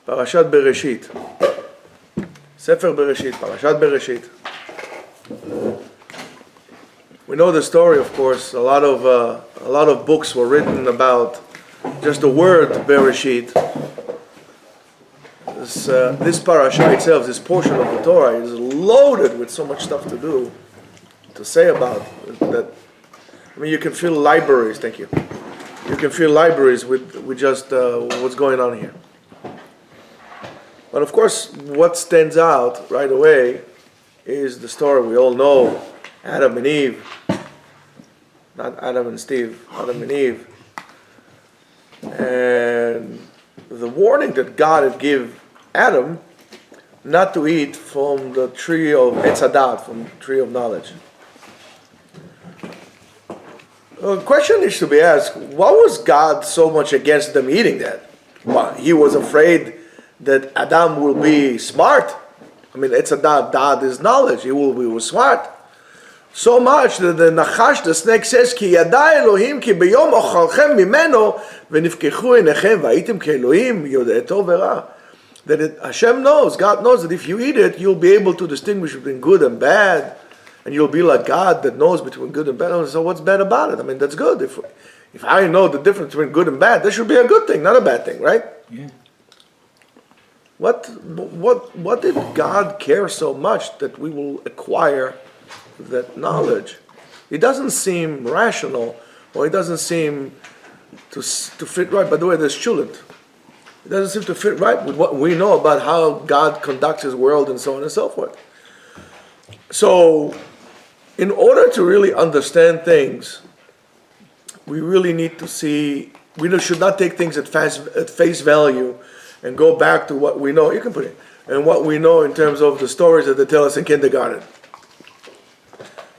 Parashat Bereshit. Sefer Bereshit, Parashat Bereshit. We know the story, of course. A lot of books were written about just the word Bereshit. This parasha itself, this portion of the Torah, is loaded with so much stuff to say about that. I mean, you can fill libraries. Thank you. You can fill libraries with just what's going on here. But of course, what stands out right away is the story we all know: Adam and Eve. Not Adam and Steve, Adam and Eve. And the warning that God had given Adam not to eat from the tree of Etzadat, from the tree of knowledge. A question needs to be asked: why was God so much against them eating that? Well, he was afraid that Adam will be smart. I mean, Etzadat, Dad is knowledge. He was smart. So much that the Nachash, the snake, says, Ki yada Elohim ki beyom ochalchem mimeno v'nifkechu einechem v'aitim ke'Elohim yodei tov v'ra. That Hashem knows, God knows that if you eat it, you'll be able to distinguish between good and bad, and you'll be like God that knows between good and bad. So what's bad about it? I mean, that's good. If I know the difference between good and bad, that should be a good thing, not a bad thing, right? Yeah. What did God care so much that we will acquire that knowledge? It doesn't seem rational, or it doesn't seem to fit right. By the way, there's Shulit. It doesn't seem to fit right with what we know about how God conducts His world and so on and so forth. So, in order to really understand things, we really need to see, we should not take things at face value and go back to what we know. You can put it, and what we know in terms of the stories that they tell us in kindergarten.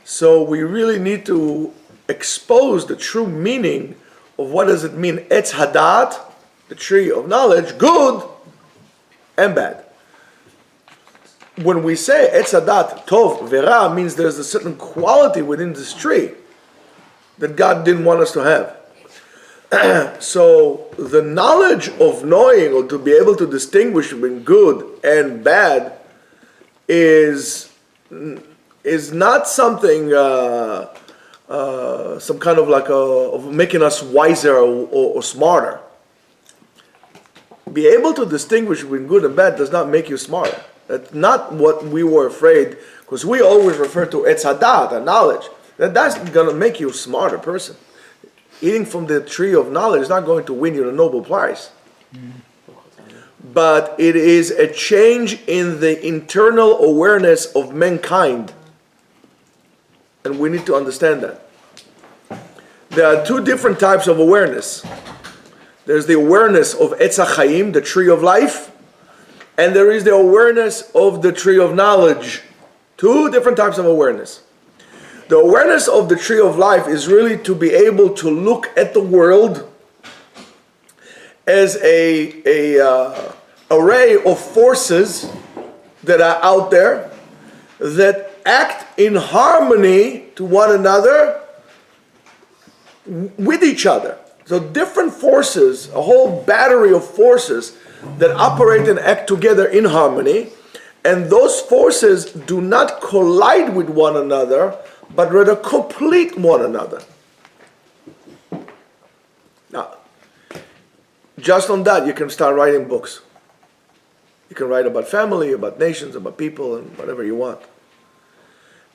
So we really need to expose the true meaning of what does it mean, Etz Hadat, the tree of knowledge, good and bad. When we say Etz Hadat, Tov, Vera, means there's a certain quality within this tree that God didn't want us to have. So the knowledge of knowing, or to be able to distinguish between good and bad, is not something, some kind of like of making us wiser or smarter. Be able to distinguish between good and bad does not make you smarter. That's not what we were afraid, because we always refer to Etz Hadat, a knowledge. That's going to make you a smarter person. Eating from the tree of knowledge is not going to win you the Nobel Prize. But it is a change in the internal awareness of mankind. And we need to understand that. There are two different types of awareness. There's the awareness of Etz HaChaim, the tree of life, and there is the awareness of the tree of knowledge. Two different types of awareness. The awareness of the tree of life is really to be able to look at the world as a array of forces that are out there that act in harmony to one another with each other. So different forces, a whole battery of forces that operate and act together in harmony, and those forces do not collide with one another, but rather complete one another. Now, just on that, you can start writing books. You can write about family, about nations, about people, and whatever you want.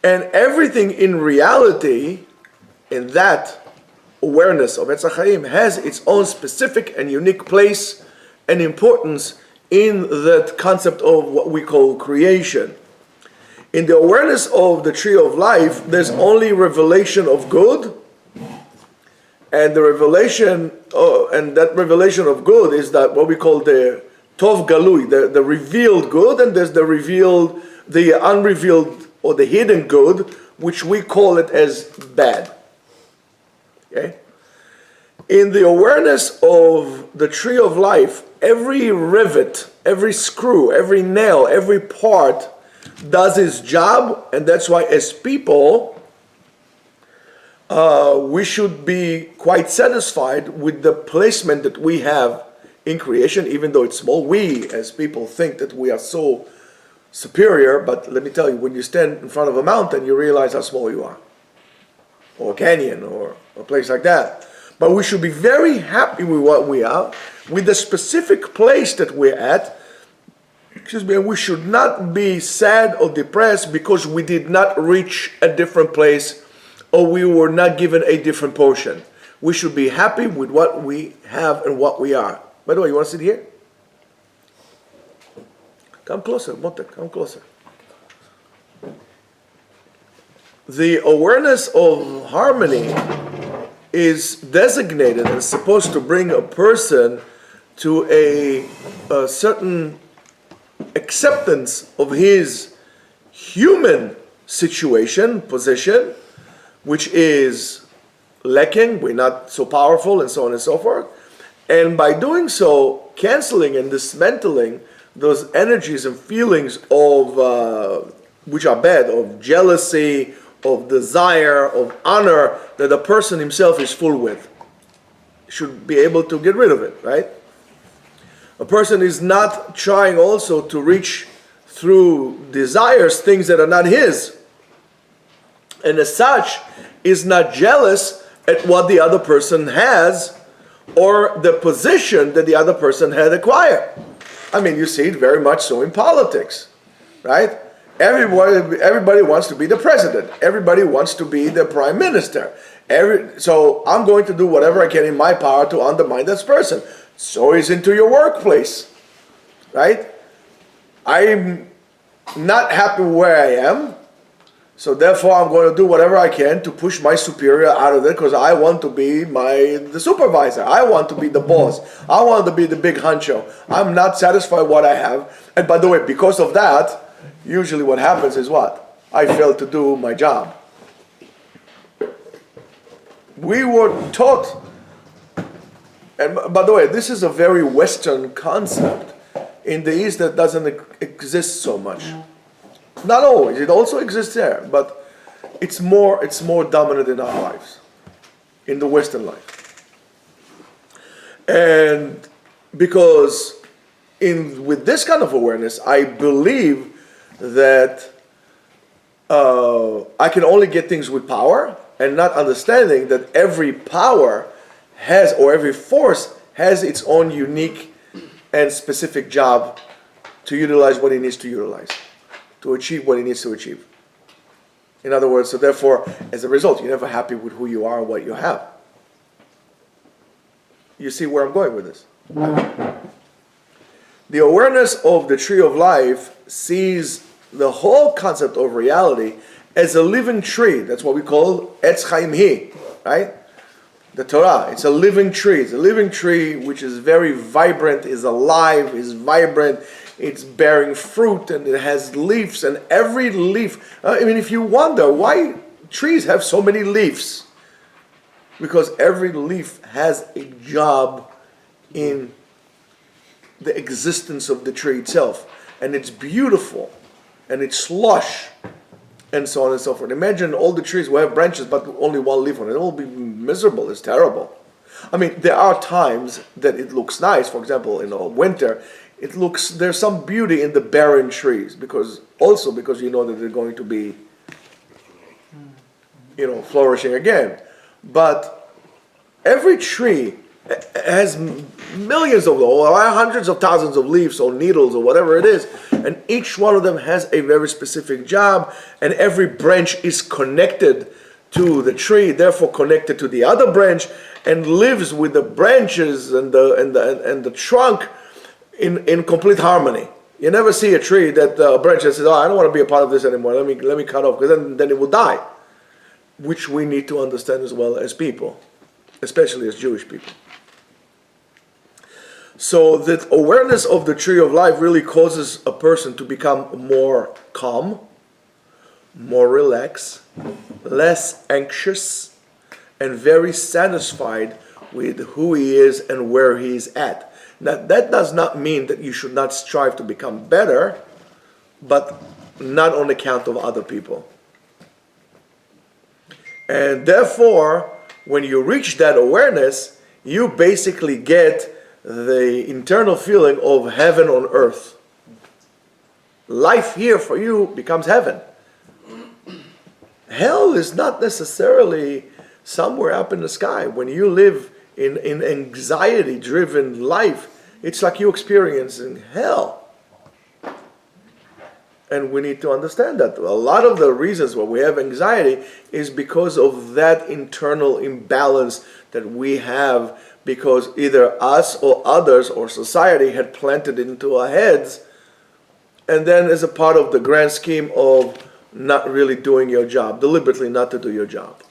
And everything in reality, in that awareness of Etz HaChaim, has its own specific and unique place and importance in that concept of what we call creation. In the awareness of the tree of life, there's only revelation of good, and the revelation, and that revelation of good is that what we call the Tov Galui, the revealed good, and there's the unrevealed or the hidden good, which we call it as bad. Okay? In the awareness of the tree of life, every rivet, every screw, every nail, every part does its job, and that's why as people, we should be quite satisfied with the placement that we have in creation, even though it's small. We, as people, think that we are so superior, but let me tell you, when you stand in front of a mountain, you realize how small you are, or a canyon, or a place like that. But we should be very happy with what we are, with the specific place that we're at. Excuse me, and we should not be sad or depressed because we did not reach a different place or we were not given a different portion. We should be happy with what we have and what we are. By the way, you want to sit here? Come closer, Motek, come closer. The awareness of harmony is designated and supposed to bring a person to a certain acceptance of his human situation, position, which is lacking, we're not so powerful, and so on and so forth. And by doing so, canceling and dismantling those energies and feelings of which are bad, of jealousy, of desire, of honor, that the person himself is full with. Should be able to get rid of it, right? A person is not trying also to reach through desires things that are not his. And as such, is not jealous at what the other person has or the position that the other person had acquired. I mean, you see it very much so in politics, right? Everybody wants to be the president. Everybody wants to be the prime minister. So I'm going to do whatever I can in my power to undermine this person. So is into your workplace, right? I'm not happy where I am, so therefore I'm going to do whatever I can to push my superior out of it because I want to be the supervisor. I want to be the boss. I want to be the big honcho. I'm not satisfied with what I have. And by the way, because of that, usually what happens is what? I fail to do my job. We were taught, and by the way, this is a very Western concept. In the East, that doesn't exist so much. Not always. It also exists there, but it's more dominant in our lives, in the Western life. And because with this kind of awareness, I believe that I can only get things with power, and not understanding that every power has, or every force has its own unique and specific job to utilize what it needs to utilize, to achieve what it needs to achieve. In other words, so therefore, as a result, you're never happy with who you are and what you have. You see where I'm going with this? The awareness of the tree of life sees the whole concept of reality as a living tree. That's what we call Etz Chaim Hi, right? The Torah. It's a living tree. It's a living tree which is very vibrant, is alive, is vibrant. It's bearing fruit and it has leaves, and every leaf. I mean, if you wonder why trees have so many leaves, because every leaf has a job in the existence of the tree itself, and it's beautiful, and it's lush, and so on and so forth. Imagine all the trees will have branches but only one leaf on it. It will be miserable. It's terrible. I mean, there are times that it looks nice. For example, in winter, there's some beauty in the barren trees because you know that they're going to be, flourishing again. But every tree has millions of, or hundreds of thousands of leaves or needles or whatever it is, and each one of them has a very specific job, and every branch is connected to the tree, therefore connected to the other branch, and lives with the branches and the trunk in complete harmony. You never see a tree that a branch that says, "Oh, I don't want to be a part of this anymore. Let me cut off," because then it will die. Which we need to understand as well as people, especially as Jewish people. So that awareness of the tree of life really causes a person to become more calm, more relaxed, less anxious, and very satisfied with who he is and where he is at. Now, that does not mean that you should not strive to become better, but not on account of other people. And therefore, when you reach that awareness, you basically get the internal feeling of heaven on earth. Life here for you becomes heaven. Hell is not necessarily somewhere up in the sky. When you live in anxiety-driven life, it's like you experiencing hell. And we need to understand that. A lot of the reasons why we have anxiety is because of that internal imbalance that we have, because either us or others or society had planted into our heads, and then as a part of the grand scheme of not really doing your job, deliberately not to do your job.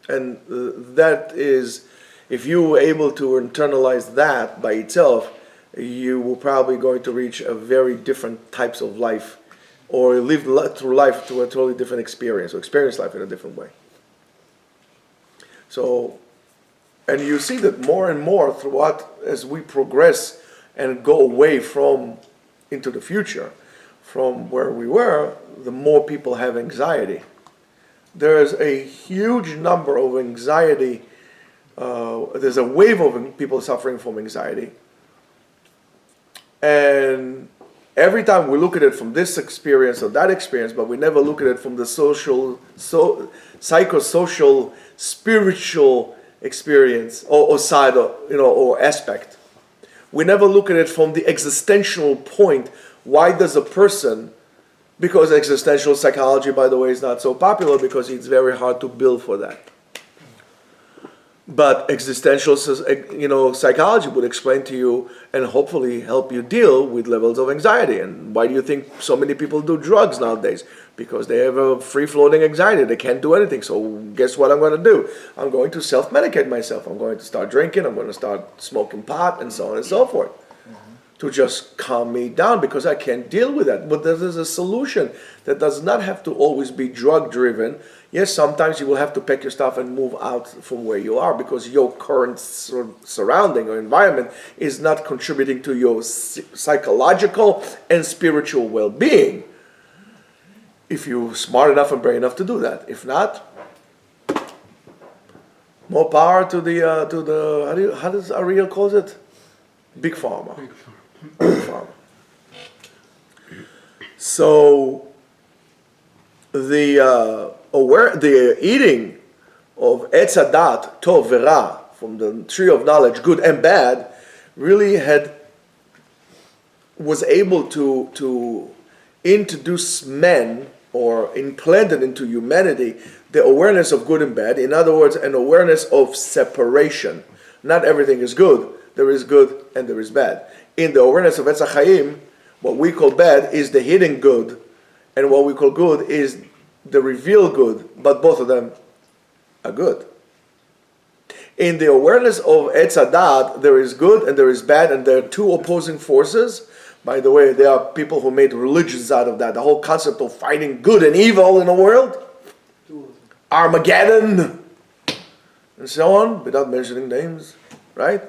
And that is, if you were able to internalize that by itself, you were probably going to reach a very different types of life, or live through life to a totally different experience, or experience life in a different way. So, and you see that more and more throughout as we progress and go away from into the future, from where we were, the more people have anxiety. There is a huge number of anxiety. There's a wave of people suffering from anxiety. And every time we look at it from this experience or that experience, but we never look at it from the social, psychosocial, spiritual experience or side, or aspect. We never look at it from the existential point. Why does a person, because existential psychology, by the way, is not so popular because it's very hard to bill for that. But existential, psychology would explain to you and hopefully help you deal with levels of anxiety. And why do you think so many people do drugs nowadays? Because they have a free-floating anxiety. They can't do anything. So guess what I'm going to do? I'm going to self-medicate myself. I'm going to start drinking. I'm going to start smoking pot and so on and so forth. To just calm me down because I can't deal with that. But there is a solution that does not have to always be drug-driven. Yes, sometimes you will have to pack your stuff and move out from where you are because your current surrounding or environment is not contributing to your psychological and spiritual well-being. If you're smart enough and brave enough to do that. If not, more power to the how does Ariel calls it? Big Pharma. Big Pharma. So the eating of Etz Hadat, Tov Vera, from the tree of knowledge, good and bad, really was able to introduce men, or implanted into humanity, the awareness of good and bad. In other words, an awareness of separation. Not everything is good. There is good and there is bad. In the awareness of Etz HaChaim, what we call bad is the hidden good, and what we call good is the revealed good, but both of them are good. In the awareness of Etz Hadat, there is good and there is bad, and there are two opposing forces. By the way, there are people who made religions out of that. The whole concept of fighting good and evil in the world, Armageddon, and so on, without mentioning names, right?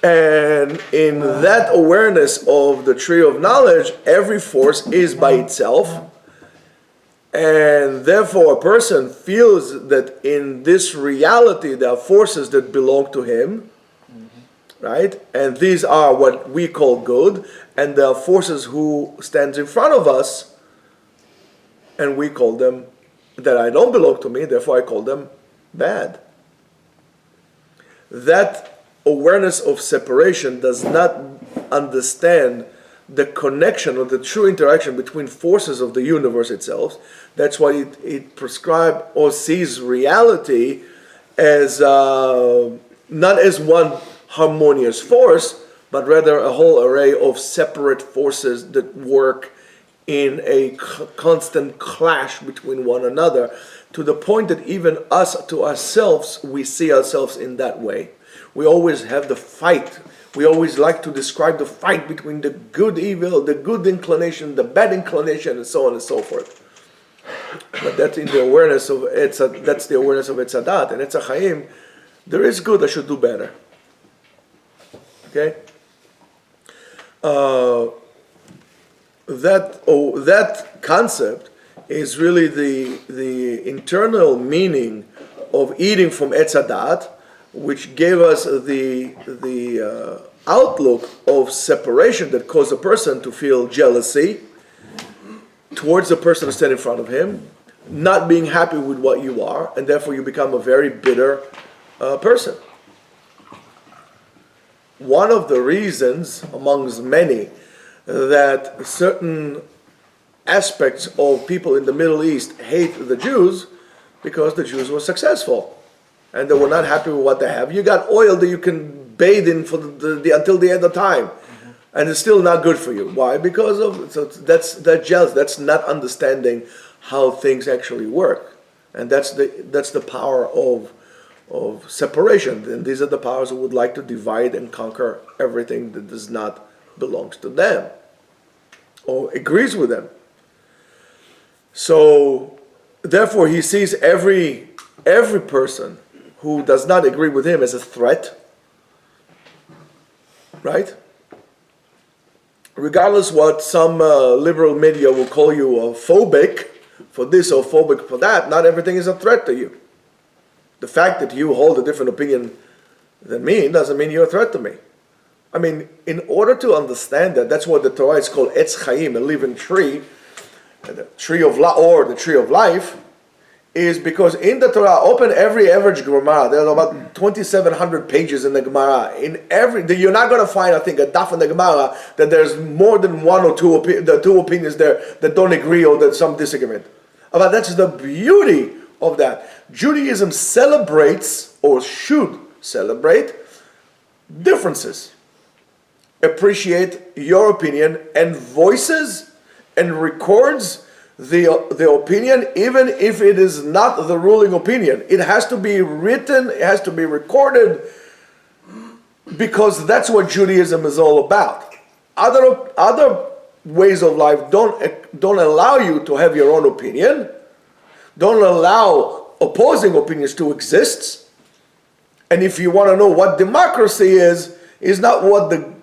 And in that awareness of the tree of knowledge, every force is by itself. And therefore a person feels that in this reality there are forces that belong to him, right? And these are what we call good. And there are forces who stands in front of us, and we call them, that I don't belong to me, therefore I call them bad. That awareness of separation does not understand the connection or the true interaction between forces of the universe itself. That's why it prescribes or sees reality as not as one harmonious force, but rather a whole array of separate forces that work in a constant clash between one another, to the point that even us to ourselves, we see ourselves in that way. We always have the fight. We always like to describe the fight between the good evil, the good inclination, the bad inclination, and so on and so forth. But that's in the awareness of that's the awareness of Etz Hadat. And Etz HaChaim, there is good, I should do better. Okay? That concept is really the internal meaning of eating from Etz Hadat, which gave us the outlook of separation that caused a person to feel jealousy towards the person who stands in front of him, not being happy with what you are, and therefore you become a very bitter person. One of the reasons, amongst many, that certain aspects of people in the Middle East hate the Jews, because the Jews were successful and they were not happy with what they have. You got oil that you can bathe in for until the end of time, and it's still not good for you. Why? Because of that's jealous. That's not understanding how things actually work, and that's the power of separation. And these are the powers who would like to divide and conquer everything that does not belongs to them or agrees with them. So therefore he sees every person who does not agree with him as a threat, right? Regardless what some liberal media will call you a phobic for this or phobic for that, not everything is a threat to you. The fact that you hold a different opinion than me doesn't mean you're a threat to me. I mean, in order to understand that, that's what the Torah is called Etz Chaim, a living tree, the tree of or the tree of life, is because in the Torah, open every average Gemara. There are about 2,700 pages in the Gemara. You're not going to find, I think, a daf in the Gemara that there's more than one or two opinions there that don't agree or that some disagreement. But that's the beauty of that. Judaism celebrates, or should celebrate, differences. Appreciate your opinion and voices and records the opinion, even if it is not the ruling opinion. It has to be written, it has to be recorded, because that's what Judaism is all about. Other ways of life don't allow you to have your own opinion, don't allow opposing opinions to exist. And if you want to know what democracy is not what the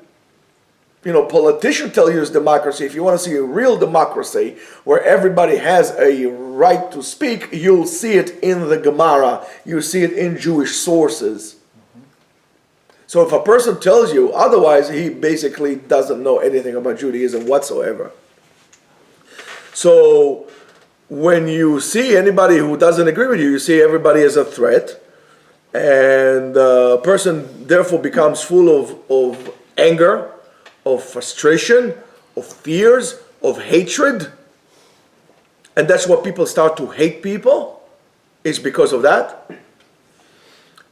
politicians tell you is democracy. If you want to see a real democracy where everybody has a right to speak, you'll see it in the Gemara. You see it in Jewish sources. So if a person tells you otherwise, he basically doesn't know anything about Judaism whatsoever. So when you see anybody who doesn't agree with you, you see everybody as a threat, and the person therefore becomes full of anger, of frustration, of fears, of hatred. And that's what people start to hate people, is because of that.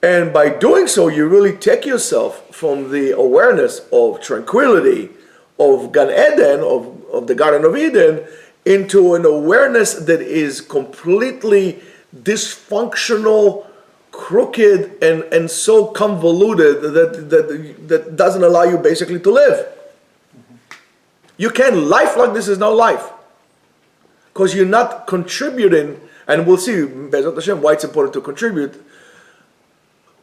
And by doing so, you really take yourself from the awareness of tranquility, of Gan Eden, of the Garden of Eden, into an awareness that is completely dysfunctional, crooked, and so convoluted that doesn't allow you basically to live. You can't, life like this is no life. Because you're not contributing, and we'll see, Be'ezrat Hashem, why it's important to contribute.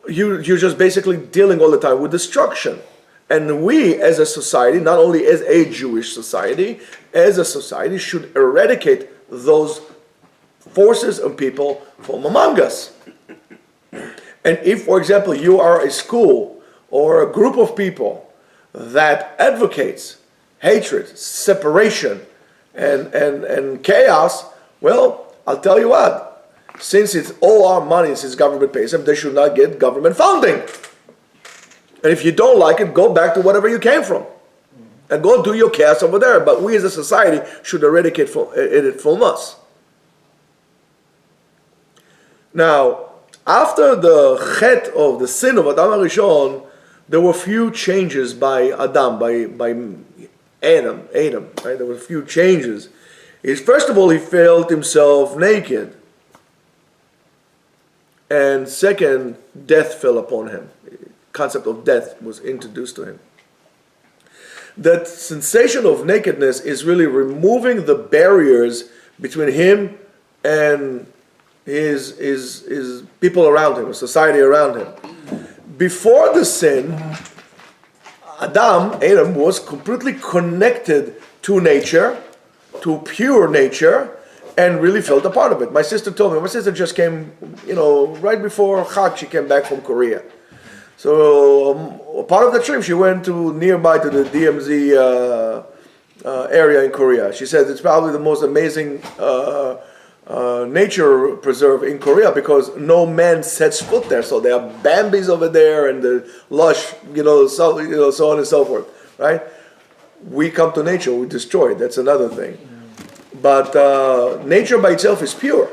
You're just basically dealing all the time with destruction. And we, as a society, not only as a Jewish society, as a society, should eradicate those forces of people from among us. And if, for example, you are a school or a group of people that advocates hatred, separation, and chaos, well, I'll tell you what, since it's all our money, since government pays them, they should not get government funding. And if you don't like it, go back to whatever you came from. And go do your chaos over there. But we as a society should eradicate it from us. Now, after the chet of the sin of Adam HaRishon, there were few changes by Adam, by Adam, right? There were a few changes. First of all, he felt himself naked. And second, death fell upon him. The concept of death was introduced to him. That sensation of nakedness is really removing the barriers between him and his people around him, society around him. Before the sin, Adam was completely connected to nature, to pure nature, and really felt a part of it. My sister told me, my sister just came, right before Chag, she came back from Korea. So part of the trip, she went nearby to the DMZ area in Korea. She said it's probably the most amazing nature preserve in Korea because no man sets foot there. So there are Bambis over there and the lush, so on and so forth, right? We come to nature, we destroy it. That's another thing. But nature by itself is pure.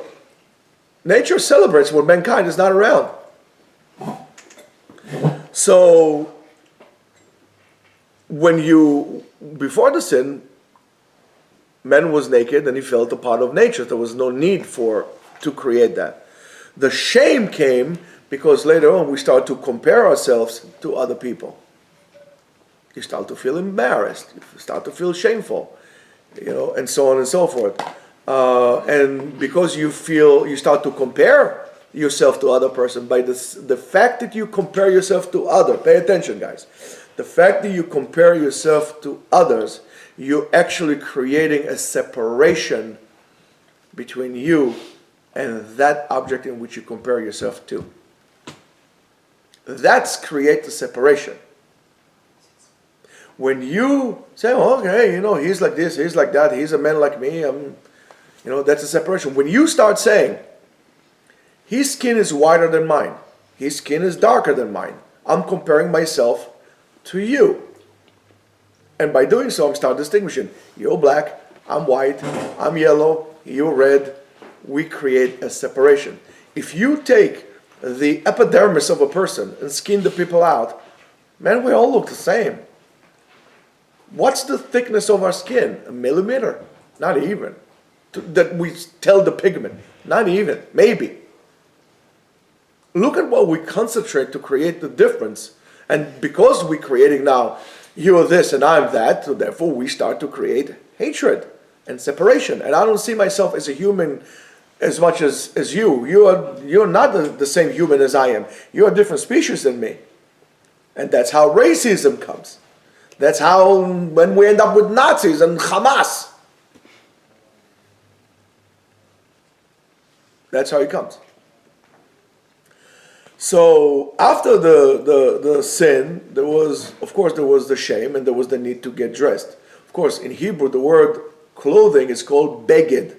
Nature celebrates when mankind is not around. So, before the sin, man was naked and he felt a part of nature. There was no need to create that. The shame came because later on we start to compare ourselves to other people. You start to feel embarrassed. You start to feel shameful, and so on and so forth. And because you start to compare yourself to other person by the fact that you compare yourself to other. Pay attention, guys. The fact that you compare yourself to others, you're actually creating a separation between you and that object in which you compare yourself to. That's create the separation. When you say, okay, he's like this, he's like that, he's a man like me, that's a separation. When you start saying, his skin is whiter than mine, his skin is darker than mine, I'm comparing myself to you. And by doing so, I'm start distinguishing. You're black, I'm white, I'm yellow, you're red. We create a separation. If you take the epidermis of a person and skin the people out, man, we all look the same. What's the thickness of our skin? A millimeter? Not even. That we tell the pigment. Not even. Maybe. Look at what we concentrate to create the difference. And because we're creating now, you're this and I'm that, so therefore we start to create hatred and separation. And I don't see myself as a human as much as you. You're not the same human as I am. You're a different species than me. And that's how racism comes. That's how, when we end up with Nazis and Hamas. That's how it comes. So after the sin, there was the shame and there was the need to get dressed. Of course, in Hebrew, the word clothing is called beged.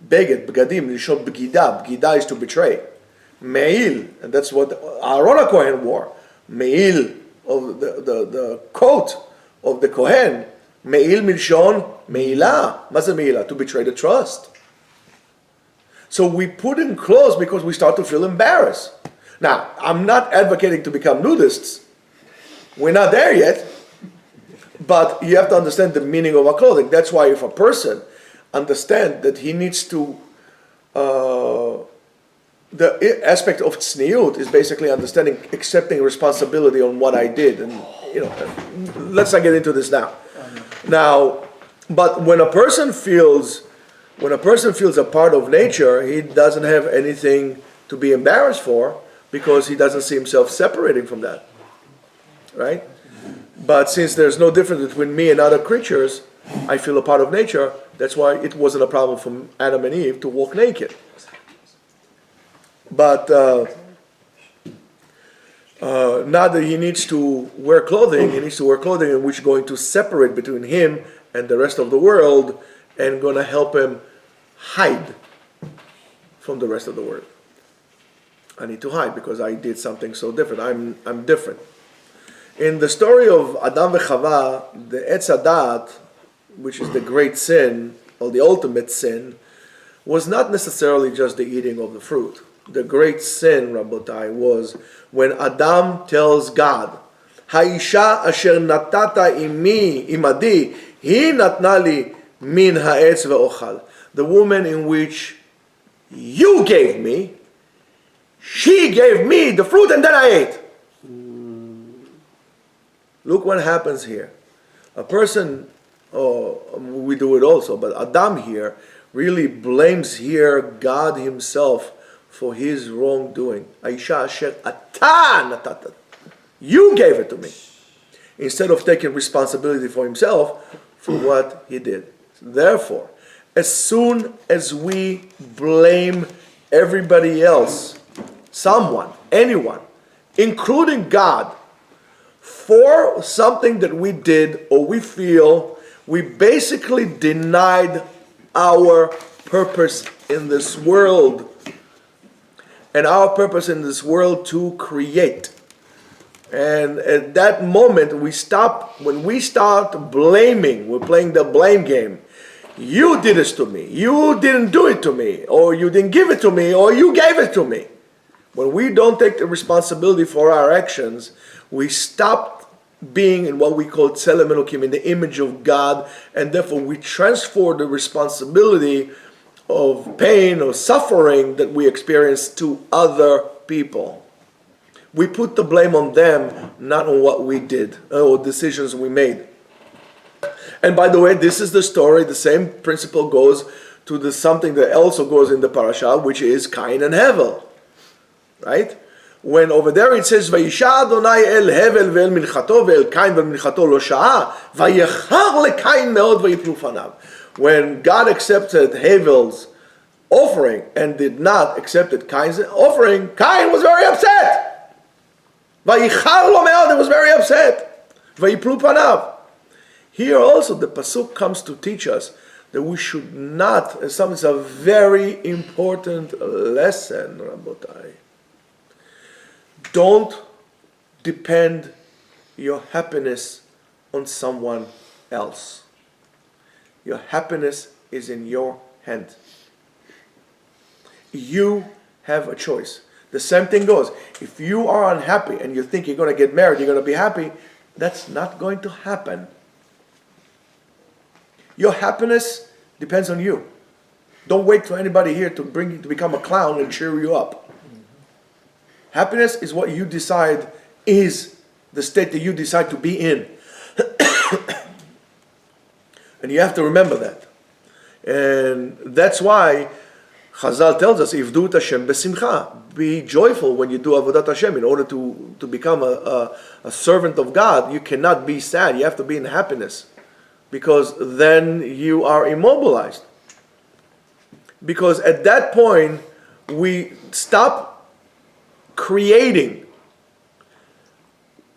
Beged, begadim, lishon begida. Begida is to betray. Meil, and that's what Aaron Kohen wore. Meil, of the coat of the Kohen. Meil milshon meila. Maze meila? To betray the trust. So we put in clothes because we start to feel embarrassed. Now, I'm not advocating to become nudists. We're not there yet. But you have to understand the meaning of our clothing. That's why if a person understands that he needs to, the aspect of tzniut is basically understanding, accepting responsibility on what I did. And, let's not get into this now. Now, but when a person feels a part of nature, he doesn't have anything to be embarrassed for because he doesn't see himself separating from that. Right? But since there's no difference between me and other creatures, I feel a part of nature. That's why it wasn't a problem for Adam and Eve to walk naked. But now that he needs to wear clothing, in which is going to separate between him and the rest of the world and going to help him hide from the rest of the world. I need to hide because I did something so different. I'm different. In the story of Adam and Chava, the Etz Hadat, which is the great sin, or the ultimate sin, was not necessarily just the eating of the fruit. The great sin, Rabotai, was when Adam tells God, Haisha asher natata imadi, hi natna li min ha'etz ve'ochal. The woman in which you gave me, she gave me the fruit and then I ate. Look what happens here. A person, we do it also, but Adam here really blames here God himself for his wrongdoing. Aisha asher ata natata. You gave it to me. Instead of taking responsibility for himself for what he did. Therefore, as soon as we blame everybody else, someone, anyone, including God, for something that we did or we feel, we basically denied our purpose in this world. And our purpose in this world to create. And at that moment, when we start blaming, we're playing the blame game. You did this to me. You didn't do it to me. Or you didn't give it to me. Or you gave it to me. When we don't take the responsibility for our actions, we stop being in what we call Tzelem Elokim, in the image of God, and therefore we transfer the responsibility of pain or suffering that we experience to other people. We put the blame on them, not on what we did or decisions we made. And by the way, this is the story, the same principle goes to something that also goes in the Parashat, which is Cain and Hevel. Right? When over there it says, Vayisha Adonai el Hevel ve'el minchato ve'el Cain ve'el minchato lo sha'a vayechar leKain me'od vayiplu fanav. When God accepted Havel's offering and did not accept Cain's offering, Cain was very upset. Vayichar lo me'od, he was very upset. Vayiplu fanav. Here also the pasuk comes to teach us that we should not, it's a very important lesson, Rabotai. Don't depend your happiness on someone else. Your happiness is in your hand. You have a choice. The same thing goes. If you are unhappy and you think you're going to get married, you're going to be happy, that's not going to happen. Your happiness depends on you. Don't wait for anybody here to bring you to become a clown and cheer you up. Happiness is what you decide is the state that you decide to be in. And you have to remember that. And that's why Chazal tells us, Ivdu Hashem besimcha. Be joyful when you do Avodat Hashem. In order to become a servant of God, you cannot be sad. You have to be in happiness. Because then you are immobilized. Because at that point, we stop creating.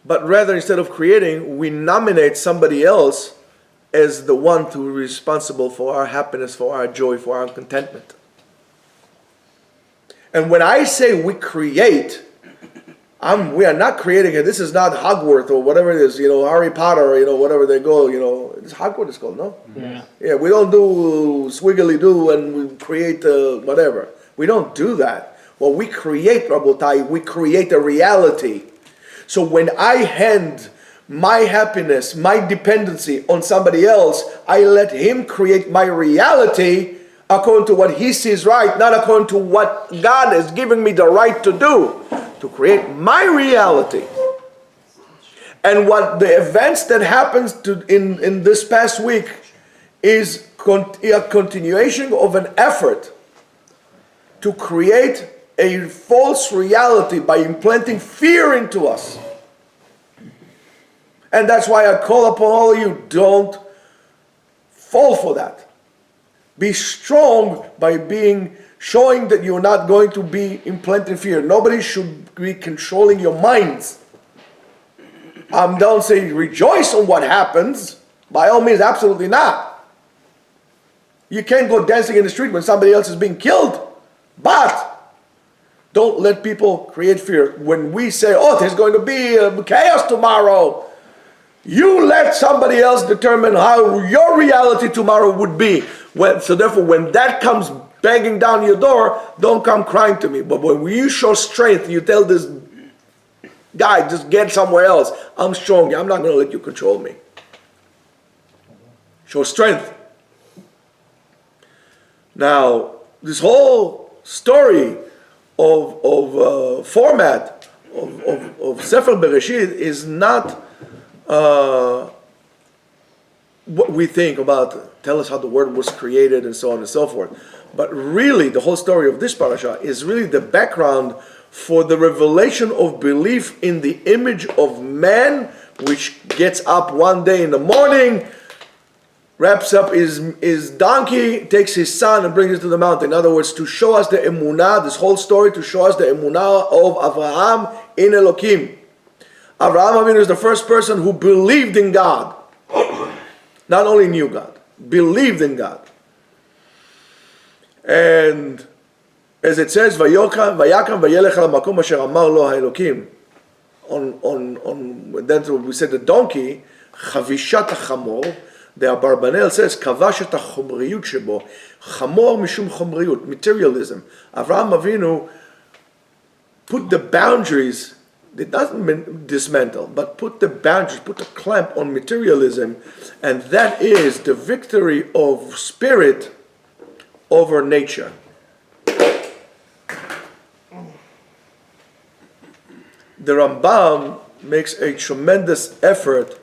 But rather, instead of creating, we nominate somebody else as the one to be responsible for our happiness, for our joy, for our contentment. And when I say we create, we are not creating it. This is not Hogwarts or whatever it is, Harry Potter, whatever they go, it's Hogwarts it's called, no? Yeah. Yeah, we don't do swiggly do and we create whatever. We don't do that. What we create, Rabotai, we create a reality. So when I hand my happiness, my dependency on somebody else, I let him create my reality according to what he sees right, not according to what God is giving me the right to do, to create my reality. And what the events that happens in this past week is a continuation of an effort to create a false reality by implanting fear into us. And that's why I call upon all of you, don't fall for that. Be strong by showing that you're not going to be implanting fear. Nobody should be controlling your minds. Don't say rejoice on what happens. By all means, absolutely not. You can't go dancing in the street when somebody else is being killed. But don't let people create fear. When we say, there's going to be chaos tomorrow, you let somebody else determine how your reality tomorrow would be. So therefore, when that comes banging down your door, don't come crying to me. But when you show strength, you tell this guy, just get somewhere else. I'm strong. I'm not going to let you control me. Show strength. Now, this whole story of format of Sefer Bereshit is not what we think about, tell us how the word was created and so on and so forth. But really, the whole story of this parasha is really the background for the revelation of belief in the image of man, which gets up one day in the morning, wraps up his donkey, takes his son and brings it to the mountain. In other words, to show us the emunah, this whole story, to show us the emunah of Abraham, in Elokim. Avraham Avinu is the first person who believed in God. Not only knew God, believed in God. And as it says, Vayakam vayelech al makom asher amar lo haElokim. On that's what we said, the donkey, Chavishat HaChamor, the Abarbanel says, Kavash et HaChomriyut shebo, Chamor mishum chomriyut, materialism. Avraham Avinu put the boundaries, did not dismantle, but put the boundaries, put a clamp on materialism, and that is the victory of spirit over nature. The Rambam makes a tremendous effort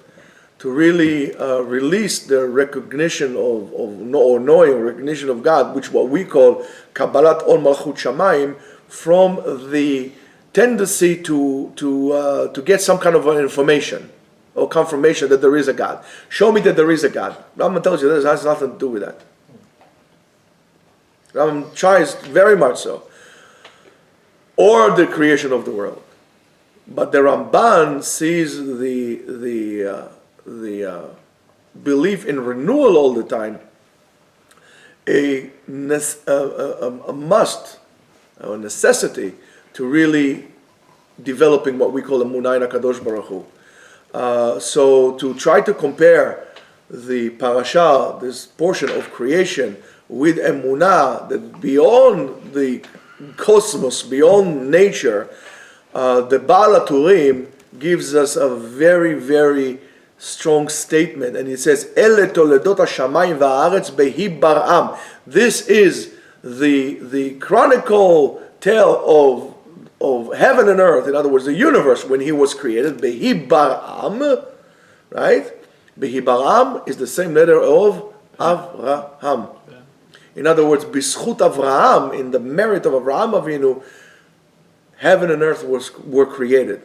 to really release the recognition or knowing recognition of God, which what we call Kabbalat Ol Malchut Shamayim, from the tendency to get some kind of information or confirmation that there is a God. Show me that there is a God. Rambam tells you this has nothing to do with that. Rambam tries very much so. Or the creation of the world. But the Ramban sees the belief in renewal all the time a must, a necessity to really developing what we call a Munay Kadosh Baruch Hu. So to try to compare the Parashat, this portion of creation, with Emunah, that beyond the cosmos, beyond nature, the Baal HaTurim gives us a very, very strong statement, and it says, "Ele toledot hashamayim va'aretz behi bar'am." This is the chronicle tale of heaven and earth. In other words, the universe when he was created. Behi bar'am, right? Behi bar'am is the same letter of Avraham. In other words, bischut Avraham, in the merit of Avraham Avinu, heaven and earth were created.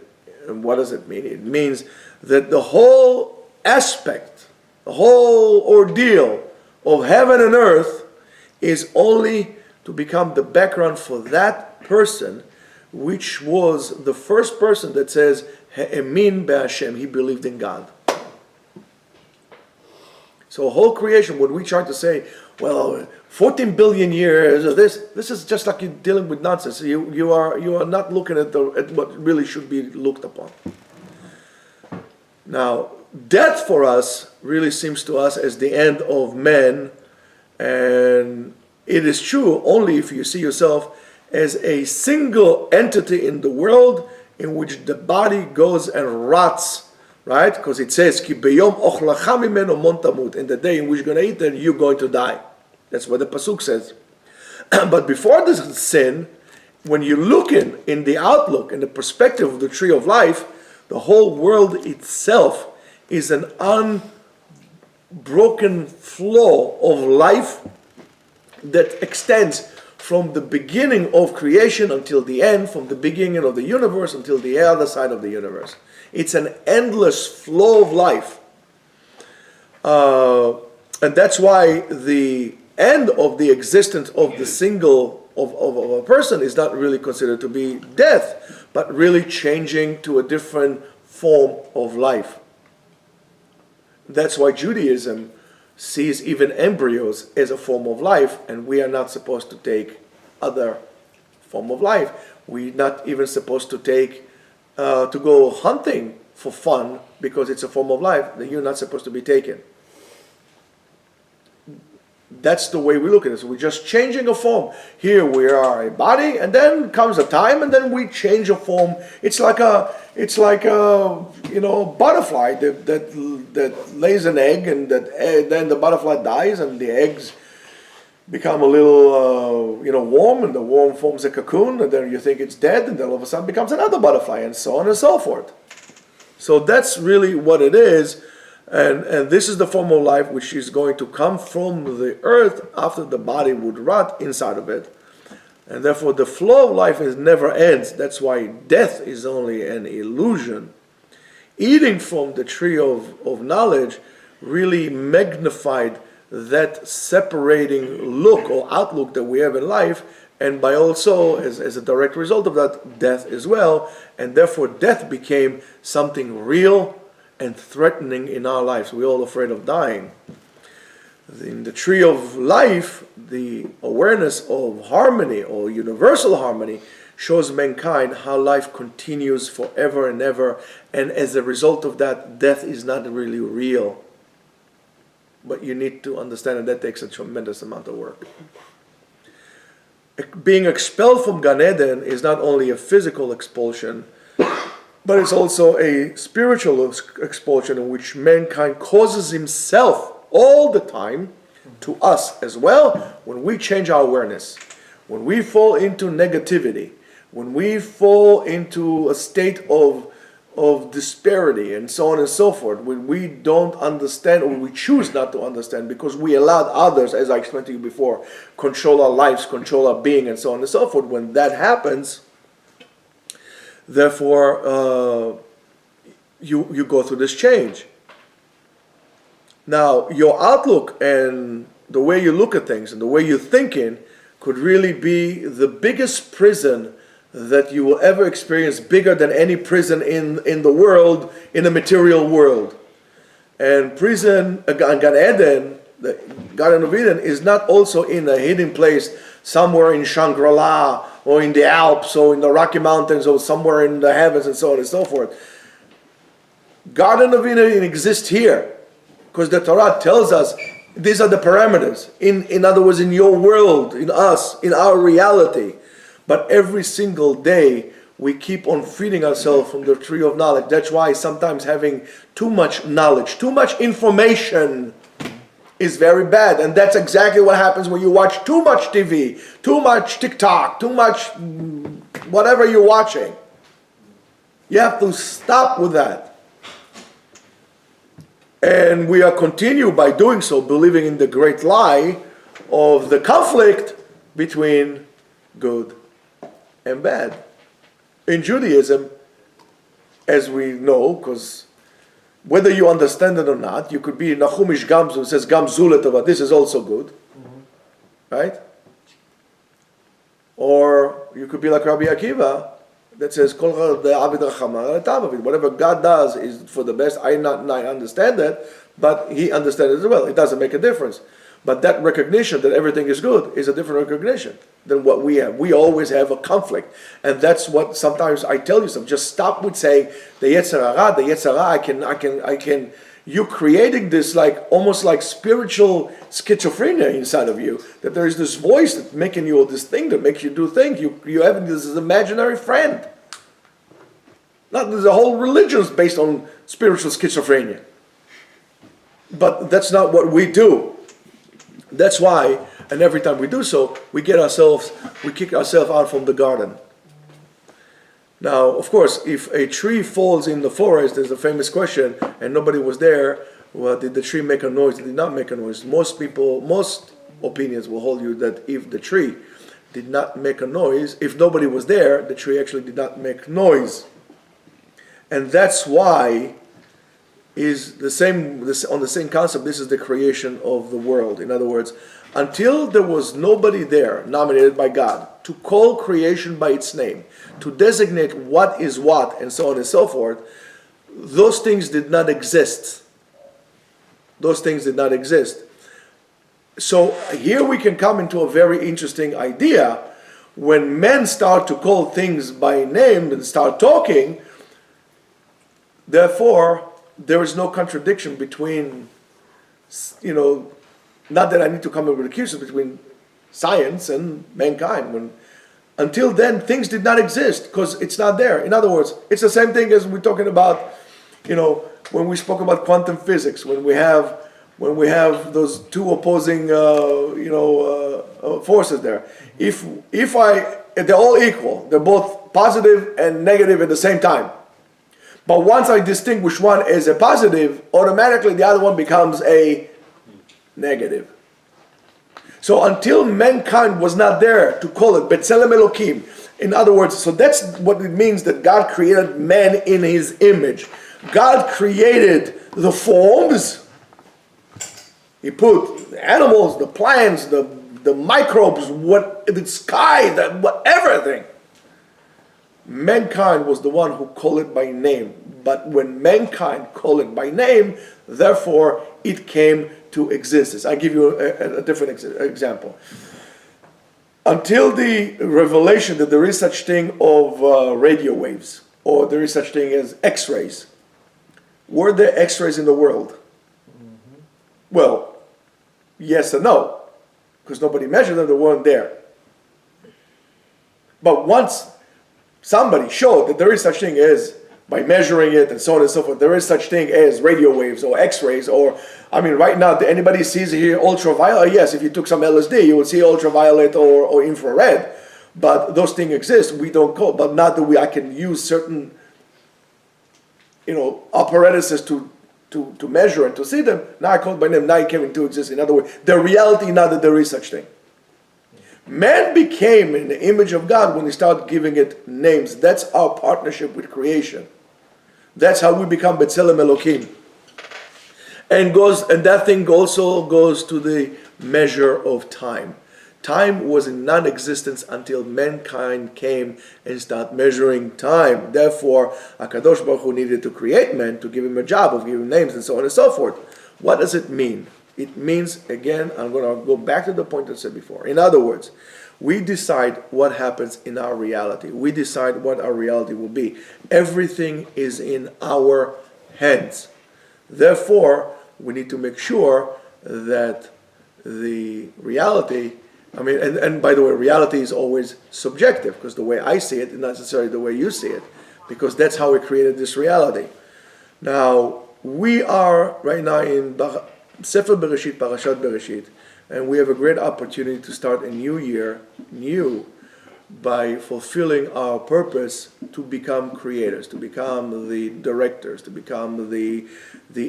And what does it mean? It means that the whole aspect, the whole ordeal of heaven and earth is only to become the background for that person, which was the first person that says, Ha'emin be'Hashem, he believed in God. So whole creation, when we try to say, well, 14 billion years of this is just like you're dealing with nonsense. You are not looking at what really should be looked upon. Now, death for us really seems to us as the end of man, and it is true only if you see yourself as a single entity in the world in which the body goes and rots, right? Because it says, Ki beyom ochlacha mimeno mon tamut, in the day in which you're going to eat it, you're going to die. That's what the Pasuk says. But before this sin, when you look in the outlook, in the perspective of the tree of life, the whole world itself is an unbroken flow of life that extends from the beginning of creation until the end, from the beginning of the universe until the other side of the universe. It's an endless flow of life. And that's why the end of the existence of the single of a person is not really considered to be death, but really changing to a different form of life. That's why Judaism sees even embryos as a form of life, and we are not supposed to take other form of life. We're not even supposed to take to go hunting for fun because it's a form of life that you're not supposed to be taken. That's the way we look at it. So we're just changing a form. Here we are a body, and then comes a time, and then we change a form. It's like a butterfly that lays an egg, and then the butterfly dies, and the eggs become a little warm, and the worm forms a cocoon, and then you think it's dead, and then all of a sudden becomes another butterfly, and so on and so forth. So that's really what it is. And this is the form of life which is going to come from the earth after the body would rot inside of it. And therefore the flow of life never ends. That's why death is only an illusion. Eating from the tree of knowledge really magnified that separating look or outlook that we have in life and by also, as a direct result of that, death as well, and therefore death became something real and threatening in our lives. We're all afraid of dying. In the tree of life, the awareness of harmony or universal harmony shows mankind how life continues forever and ever, and as a result of that, death is not really real. But you need to understand that takes a tremendous amount of work. Being expelled from Gan Eden is not only a physical expulsion, but it's also a spiritual expulsion in which mankind causes himself all the time to us as well when we change our awareness, when we fall into negativity, when we fall into a state of disparity and so on and so forth, when we don't understand or we choose not to understand because we allowed others, as I explained to you before, control our lives, control our being and so on and so forth. When that happens, therefore you go through this change. Now, your outlook and the way you look at things and the way you're thinking could really be the biggest prison that you will ever experience, bigger than any prison in the world, in the material world. And prison, Gan Eden, the Garden of Eden, is not also in a hidden place somewhere in Shangri-La or in the Alps or in the Rocky Mountains or somewhere in the heavens and so on and so forth. Garden of Eden exists here because the Torah tells us these are the parameters. In other words, in your world, in us, in our reality. But every single day, we keep on feeding ourselves from the tree of knowledge. That's why sometimes having too much knowledge, too much information is very bad. And that's exactly what happens when you watch too much TV, too much TikTok, too much whatever you're watching. You have to stop with that. And we are continue by doing so, believing in the great lie of the conflict between good and bad. In Judaism, as we know, because whether you understand it or not, you could be Nachumish Gamzu, who says Gamzu Letova, this is also good, right? Or you could be like Rabbi Akiva, that says whatever God does is for the best. I understand that, but He understands it as well. It doesn't make a difference. But that recognition that everything is good is a different recognition than what we have. We always have a conflict, and that's what sometimes I tell you. Just stop with saying the Yetzer Hara. I can. You're creating this almost like spiritual schizophrenia inside of you. That there is this voice that's making you this thing that makes you do things. You have this imaginary friend. Not there's a whole religion is based on spiritual schizophrenia. But that's not what we do. That's why, and every time we do so, we kick ourselves out from the garden. Now, of course, if a tree falls in the forest, there's a famous question, and nobody was there, well, did the tree make a noise? Did it not make a noise? Most opinions will hold you that if the tree did not make a noise, if nobody was there, the tree actually did not make noise. And that's why is on the same concept, this is the creation of the world. In other words, until there was nobody there, nominated by God, to call creation by its name, to designate what is what, and so on and so forth, those things did not exist. Those things did not exist. So here we can come into a very interesting idea. When men start to call things by name and start talking, therefore, there is no contradiction between, not that I need to come up with excuses, between science and mankind. Until then, things did not exist because it's not there. In other words, it's the same thing as we're talking about, when we spoke about quantum physics, when we have those two opposing, forces there. If they're all equal, they're both positive and negative at the same time. But once I distinguish one as a positive, automatically the other one becomes a negative. So until mankind was not there to call it B'Tselem Elokim, in other words, so that's what it means that God created man in His image. God created the forms. He put the animals, the plants, the the microbes, the sky, everything. Mankind was the one who called it by name. But when mankind called it by name, therefore it came to existence. I give you a different example. Until the revelation that there is such thing of radio waves, or there is such thing as X-rays, were there X-rays in the world? Mm-hmm. Well, yes and no, because nobody measured them, they weren't there. But once somebody showed that there is such thing as, by measuring it and so on and so forth, there is such thing as radio waves or X-rays, or, I mean, right now, anybody sees here ultraviolet? Yes, if you took some LSD, you would see ultraviolet or infrared. But those things exist. We don't call, but not that I can use certain, apparatuses to measure and to see them. Now I call it by name. Now it came into existence. In other words, the reality now that there is such thing. Man became in the image of God when he started giving it names. That's our partnership with creation. That's how we become B'Tselem Elokim. And that thing also goes to the measure of time. Time was in non-existence until mankind came and started measuring time. Therefore, HaKadosh Baruch Hu needed to create man to give him a job of giving names and so on and so forth. What does it mean? It means, again, I'm going to go back to the point I said before. In other words, we decide what happens in our reality. We decide what our reality will be. Everything is in our hands. Therefore, we need to make sure that the reality, and by the way, reality is always subjective, because the way I see it is not necessarily the way you see it, because that's how we created this reality. Now, we are right now in Sefer Bereshit, Parashat Bereshit, and we have a great opportunity to start a new year, by fulfilling our purpose to become creators, to become the directors, to become the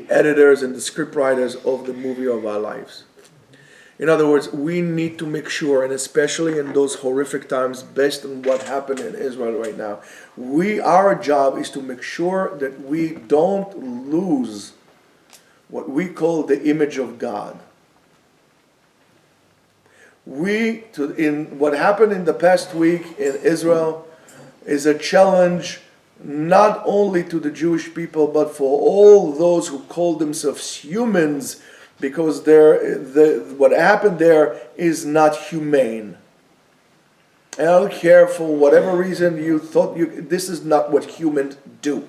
editors and the scriptwriters of the movie of our lives. In other words, we need to make sure, and especially in those horrific times, based on what happened in Israel right now, our job is to make sure that we don't lose what we call the image of God. What happened in the past week in Israel is a challenge not only to the Jewish people, but for all those who call themselves humans, because what happened there is not humane. And I don't care, for whatever reason you thought, this is not what humans do.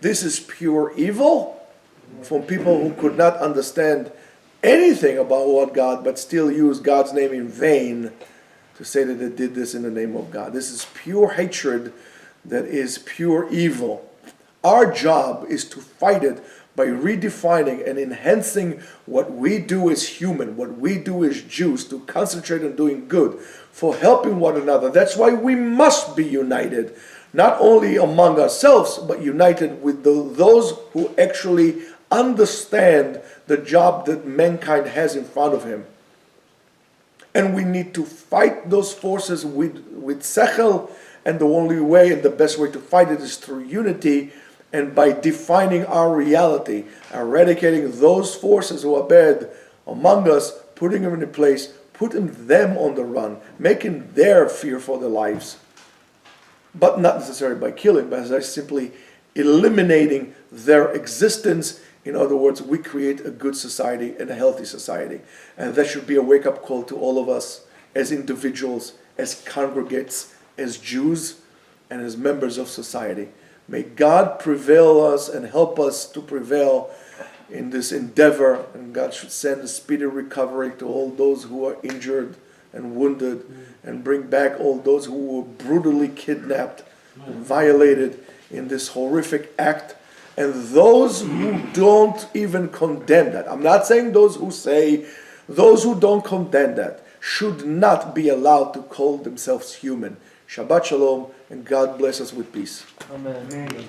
This is pure evil from people who could not understand anything about what God, but still use God's name in vain to say that they did this in the name of God. This is pure hatred that is pure evil. Our job is to fight it by redefining and enhancing what we do as human, what we do as Jews, to concentrate on doing good, for helping one another. That's why we must be united, not only among ourselves, but united with those who actually understand the job that mankind has in front of him. And we need to fight those forces with sechel, and the only way and the best way to fight it is through unity, and by defining our reality, eradicating those forces who are bad among us, putting them in place, putting them on the run, making their fear for their lives. But not necessarily by killing, but by simply eliminating their existence. In other words, we create a good society and a healthy society. And that should be a wake-up call to all of us as individuals, as congregates, as Jews, and as members of society. May God prevail us and help us to prevail in this endeavor. And God should send a speedy recovery to all those who are injured and wounded, and bring back all those who were brutally kidnapped and violated in this horrific act. And those who don't even condemn that, I'm not saying those who don't condemn that, should not be allowed to call themselves human. Shabbat Shalom, and God bless us with peace. Amen.